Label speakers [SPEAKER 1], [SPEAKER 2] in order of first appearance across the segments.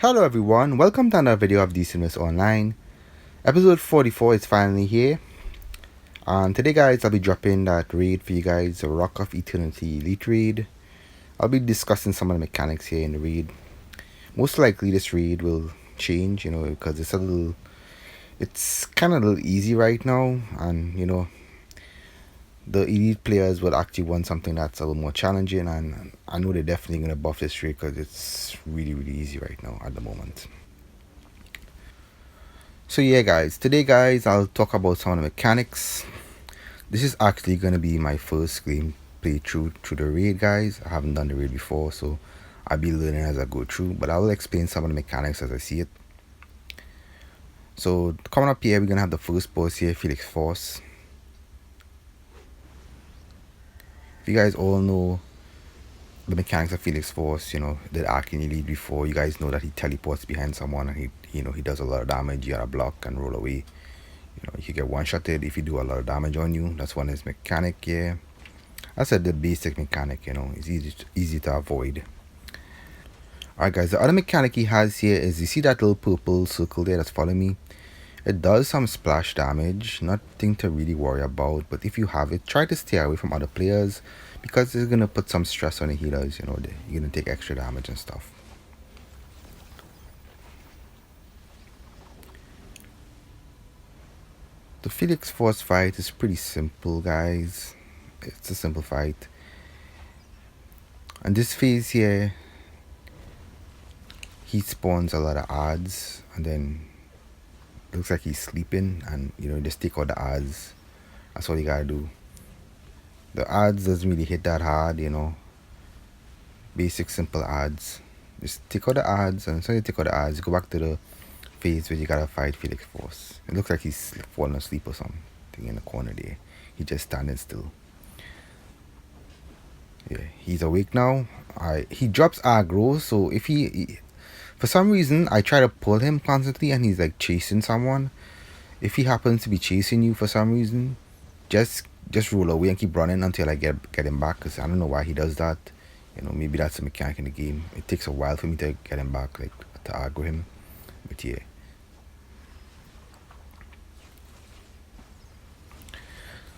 [SPEAKER 1] Hello everyone, welcome to another video of DCUO Online. Episode 44 is finally here. And today guys, I'll be dropping that raid for you guys, the Rock of Eternity Elite raid. I'll be discussing some of the mechanics here in the raid. Most likely this raid will change, because it's kind of a little easy right now. And, the elite players will actually want something that's a little more challenging. And I know they're definitely going to buff this raid because it's really, really easy right now at the moment. So yeah guys, today guys I'll talk about some of the mechanics. This is actually going to be my first game playthrough through the raid guys. I haven't done the raid before, so I'll be learning as I go through, but I will explain some of the mechanics as I see it. So coming up here, we're going to have the first boss here, Felix Force. If you guys all know the mechanics of Felix Force, that arc in Elite before, you guys know that he teleports behind someone and he does a lot of damage. You gotta block and roll away. You can get one-shotted if you do a lot of damage on you. That's one of his mechanic here. I said the basic mechanic, it's easy to avoid. Alright guys, the other mechanic he has here is, you see that little purple circle there that's following me? It does some splash damage, nothing to really worry about, but if you have it, try to stay away from other players because it's gonna put some stress on the healers, you're gonna take extra damage and stuff. The Felix Force fight is pretty simple guys. It's a simple fight. And this phase here, he spawns a lot of odds and then looks like he's sleeping, and just take out the odds. That's all you gotta do. The odds doesn't really hit that hard, basic simple odds. Just take out the odds, and so you take out the odds, you go back to the phase where you gotta fight Felix Force. It looks like he's falling asleep or something in the corner there. He's just standing still. Yeah, he's awake now. He drops aggro, so if he for some reason I try to pull him constantly and he's like chasing someone. If he happens to be chasing you for some reason, just roll away and keep running until I get him back, because I don't know why he does that. Maybe that's a mechanic in the game. It takes a while for me to get him back, like to aggro him. But yeah.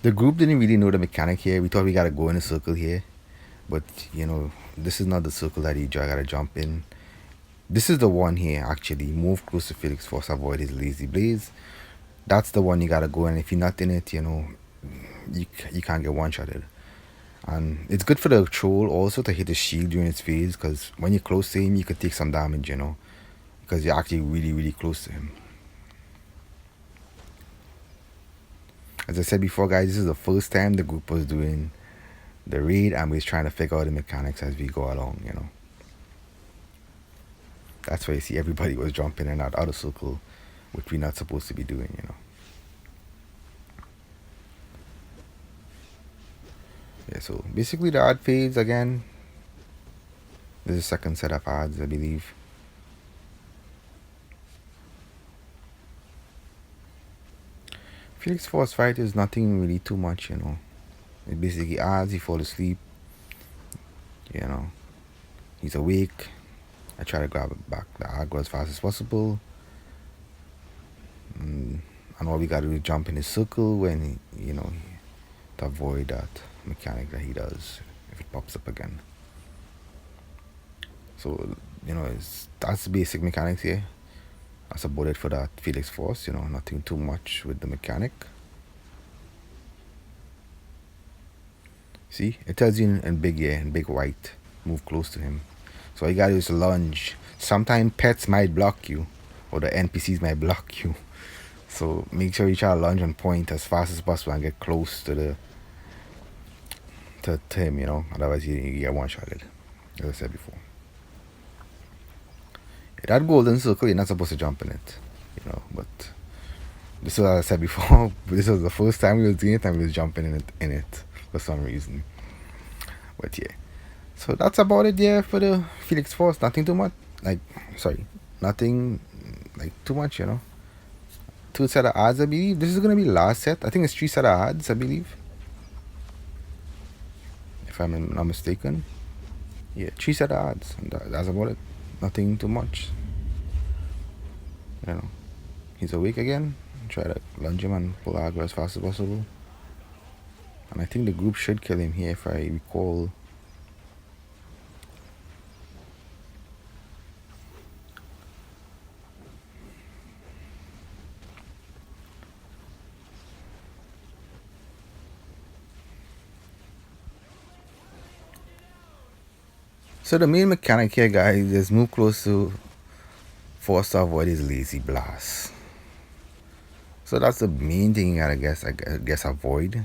[SPEAKER 1] The group didn't really know the mechanic here. We thought we gotta go in a circle here, but this is not the circle that you gotta jump in. This is the one here actually. Move close to Felix Force, avoid his lazy blaze. That's the one you gotta go in. If you're not in it, you can't get one-shotted. And it's good for the troll also to hit his shield during its phase, because when you're close to him, you could take some damage, because you're actually really, really close to him. As I said before, guys, this is the first time the group was doing the raid, and we're trying to figure out the mechanics as we go along, That's why you see everybody was jumping in and out of circle, which we're not supposed to be doing, Yeah, so basically the odd phase again. There's a second set of odds, I believe. Felix Force fight is nothing really too much, It basically odds, he fall asleep, he's awake. I try to grab back the aggro as fast as possible. And all we gotta do is jump in his circle when to avoid that mechanic that he does if it pops up again. So that's the basic mechanics here. That's about it for that Felix Force. Nothing too much with the mechanic. See, it tells you in big here, in big white, move close to him. So all you gotta do is lunge. Sometimes pets might block you, or the NPCs might block you. So make sure you try to lunge on point as fast as possible and get close to him, otherwise you get one-shotted, as I said before. That golden circle, you're not supposed to jump in it, but this is, as I said before, this was the first time we was doing it and we was jumping in it for some reason. But yeah, so that's about it there for the Felix Force. Nothing too much, nothing like too much, 2 set of odds, I believe. This is gonna be the last set. I think it's 3 set of odds, I believe, if I'm not mistaken. Yeah, 3 set of odds, and that's about it. Nothing too much. You know, he's awake again. Try to lunge him and pull aggro as fast as possible. And I think the group should kill him here if I recall. So the main mechanic here, guys, is move close to force to avoid his lazy blast. So that's the main thing I guess avoid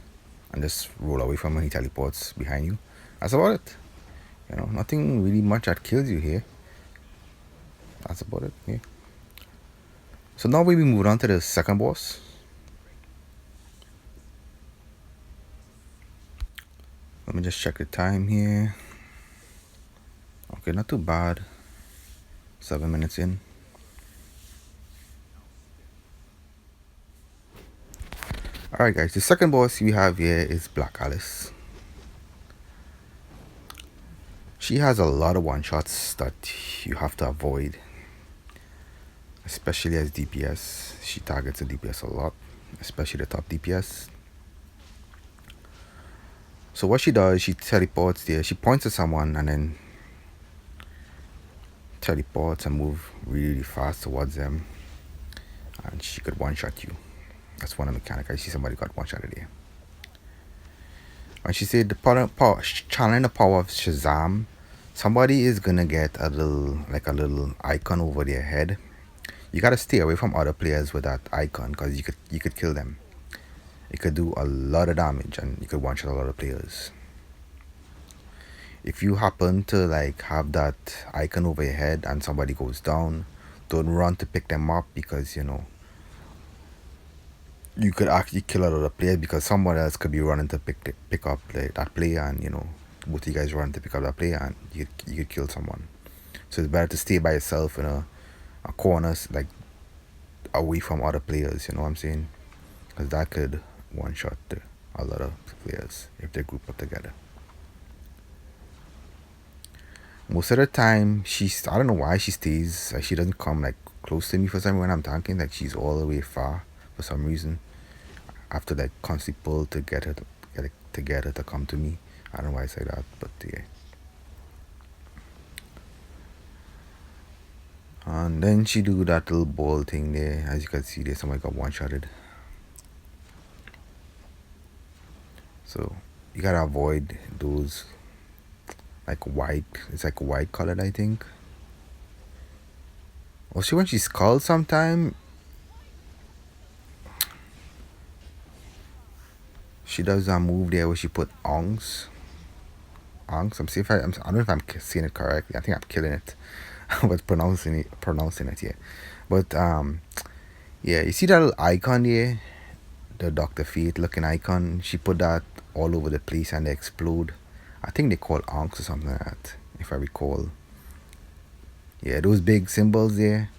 [SPEAKER 1] and just roll away from when he teleports behind you. That's about it. You know, nothing really much that kills you here. That's about it. Yeah. So now we move on to the second boss. Let me just check the time here. Okay, not too bad. 7 minutes in. Alright guys, the second boss we have here is Black Alice. She has a lot of one-shots that you have to avoid. Especially as DPS. She targets the DPS a lot. Especially the top DPS. So what she does, she teleports there. She points at someone and then teleports and move really fast towards them. And she could one-shot you. That's one of the mechanics. I see somebody got one-shotted there. When she said the power, channeling the power of Shazam, somebody is gonna get a little icon over their head. You gotta stay away from other players with that icon because you could kill them. It could do a lot of damage and you could one-shot a lot of players. If you happen to have that icon over your head and somebody goes down, don't run to pick them up because you could actually kill a lot of players because someone else could be running to pick up that player and both of you guys run to pick up that player and you could kill someone. So it's better to stay by yourself in a corner away from other players, you know what I'm saying? Because that could one-shot a lot of players if they group up together. Most of the time, I don't know why she stays, she doesn't come close to me for some reason when I'm tanking, she's all the way far for some reason. I have to constantly pull to get her to come to me. I don't know why I say that, but yeah. And then she do that little ball thing there. As you can see there, somebody got one-shotted. So you gotta avoid those white. It's white colored, I think. Also, when she's called sometime, she does a move there where she put ongs. I'm see if I don't know if I'm saying it correctly. I think I'm killing it, but pronouncing it, yeah. But yeah, you see that little icon there, the Dr. Fate looking icon. She put that all over the place and they explode. I think they call onks or something like that, if I recall. Yeah, those big symbols there,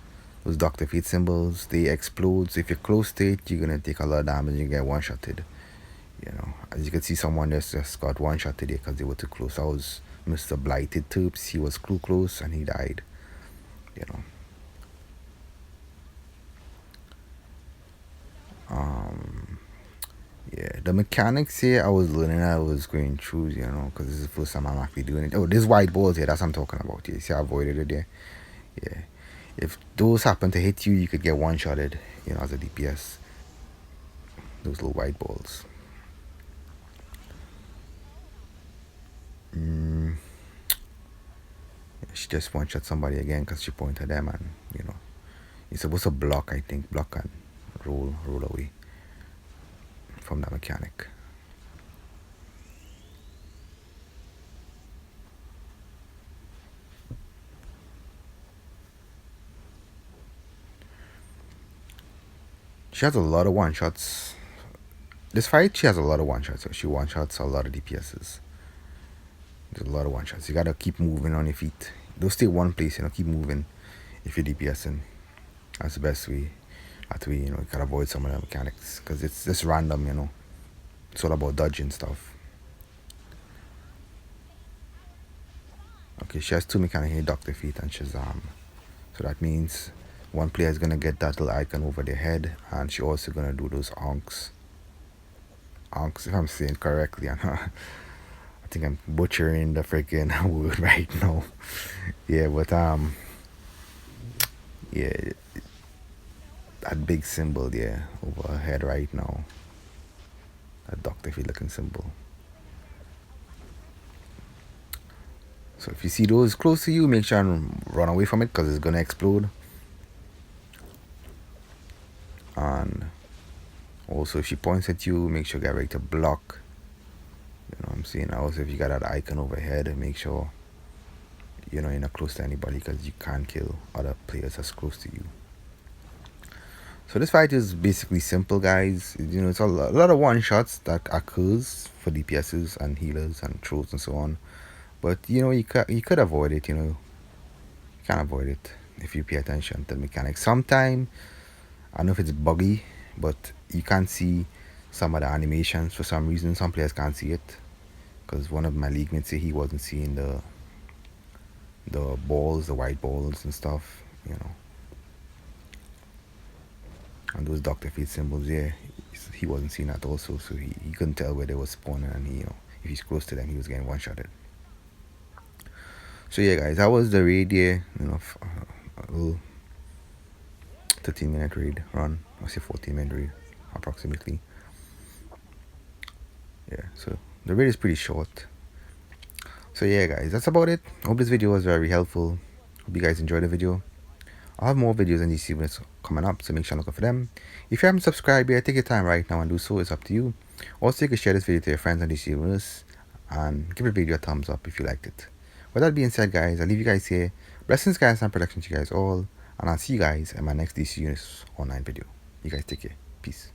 [SPEAKER 1] those Dr. Fate symbols, they explode. So if you're close to it, you're gonna take a lot of damage and you get one-shotted. As you can see, someone just got one-shot today because they were too close. That was Mr. Blighted Terps. He was too close and he died. Yeah, the mechanics here I was learning. I was going through, because this is the first time I'm actually doing it. Oh, this white balls here, that's what I'm talking about. You see, I avoided it there. Yeah, if those happen to hit you, you could get one-shotted, as a DPS. Those little white balls. She just one-shot somebody again because she pointed at them and, you're supposed to block, I think. Block and roll away from that mechanic. She has a lot of one-shots. This fight, she has a lot of one-shots. So she one-shots a lot of DPSs. There's a lot of one-shots. You gotta keep moving on your feet. Don't stay one place, keep moving if you're DPSing. That's the best way. That way, you gotta avoid some of the mechanics. Because it's just random, It's all about dodging stuff. Okay, she has two mechanics here, Dr. Fate and Shazam. So that means one player is gonna get that little icon over their head, and she also gonna do those onks. Onks, if I'm saying correctly. I think I'm butchering the freaking word right now. Yeah, but yeah, that big symbol there over her head right now. That Dr. Fate looking symbol. So if you see those close to you, make sure and run away from it because it's gonna explode. And also, if she points at you, make sure you get ready to block. You know what I'm saying? Also, if you got that icon overhead, make sure you're not close to anybody because you can't kill other players that's close to you. So this fight is basically simple, guys. It's a lot of one shots that occurs for DPSs and healers and trolls and so on. But you could avoid it. You can't avoid it if you pay attention to the mechanics. Sometimes I don't know if it's buggy, but you can't see some of the animations for some reason. Some players can't see it because one of my league mates said he wasn't seeing the balls, the white balls and stuff. And those Dr. Fate symbols, yeah, he wasn't seeing that also, so he couldn't tell where they were spawning, and if he's close to them, he was getting one-shotted. So yeah, guys, that was the raid, yeah, a little 13-minute raid run, I say 14-minute raid, approximately. Yeah, so the raid is pretty short. So yeah, guys, that's about it. Hope this video was very helpful. Hope you guys enjoyed the video. I'll have more videos on DCUO coming up, so make sure to look out for them. If you haven't subscribed yet, take your time right now and do so. It's up to you. Also, you can share this video to your friends on DCUO and give the video a thumbs up if you liked it. With that being said, guys, I'll leave you guys here. Blessings, guys, and protection to you guys all. And I'll see you guys in my next DCUO online video. You guys take care. Peace.